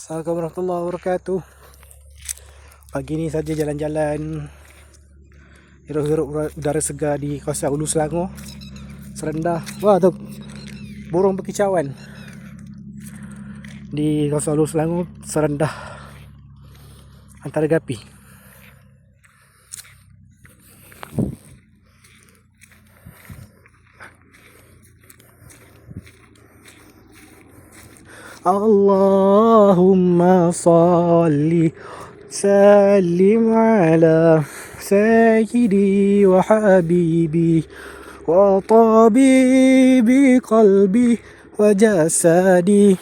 Assalamualaikum warahmatullahi wabarakatuh. Pagi ni saja jalan-jalan, hirup-hirup udara segar di kawasan Hulu Selangor. Serendah. Wah tu burung berkicauan di kawasan Hulu Selangor, serendah antara gapi. Allahumma salli sallim ala sayyidi wa habibi wa tabibi qalbi wa jasadi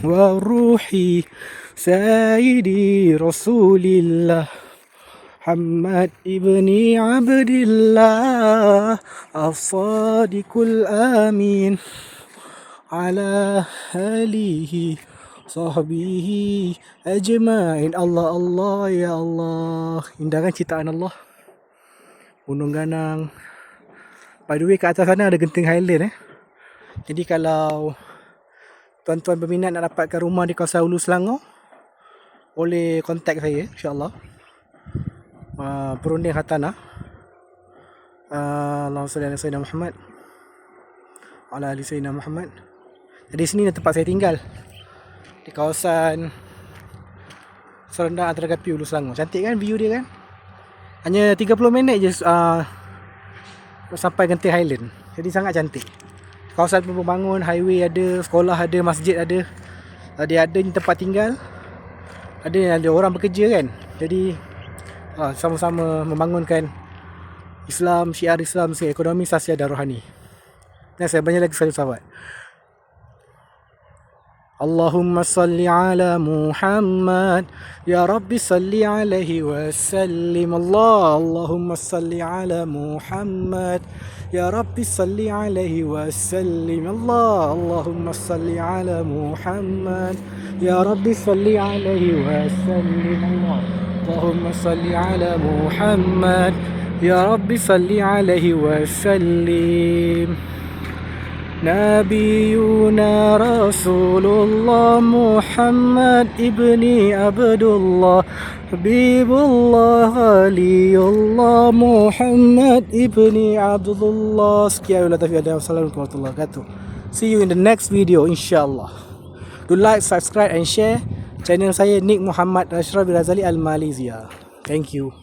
wa ruhi sayyidi rasulillah Muhammad ibni Abdillah as-sadiqul amin ala alihi sahbihi ajma'in. Allah Allah ya Allah. Indah kan ciptaan Allah. Gunung Ganang. By the way, kat atas sana ada Genting Highland Jadi kalau tuan-tuan berminat nak dapatkan rumah di kawasan Hulu Selangor, boleh kontak saya insya-Allah. Perunding hartanah. Allahumma salli ala sayyidina Muhammad ala ali sayyidina Muhammad. Jadi sini tempat saya tinggal, di kawasan serendah antara gapi Hulu Selangor. Cantik kan view dia kan? Hanya 30 minit je sampai Genting Highland. Jadi sangat cantik. Kawasan pembangun, highway ada, sekolah ada, masjid ada. Dia ada tempat tinggal, ada orang bekerja kan. Jadi sama-sama membangunkan Islam, syiar Islam, ekonomi, sosial dan rohani. Dan saya banyak lagi sekali sahabat. Allahumma salli ala Muhammad ya Rabbi salli alaihi wasallim. Allahumma salli ala Muhammad ya Rabbi salli alaihi wasallim. Allahumma salli ala Muhammad ya Rabbi salli alaihi wasallim. Allahumma salli ala Muhammad ya Rabbi salli alaihi wasallim. Nabiyuna Rasulullah Muhammad ibni Abdullah Habibullah Khalilullah Muhammad ibni Abdullah. Sekian wabillahi taufiq. Wassalamualaikum warahmatullahi wabarakatuh. See you in the next video insyaAllah. Do like, subscribe and share channel saya Nik Muhammad Ashraf bin Razali Al-Malaysia. Thank you.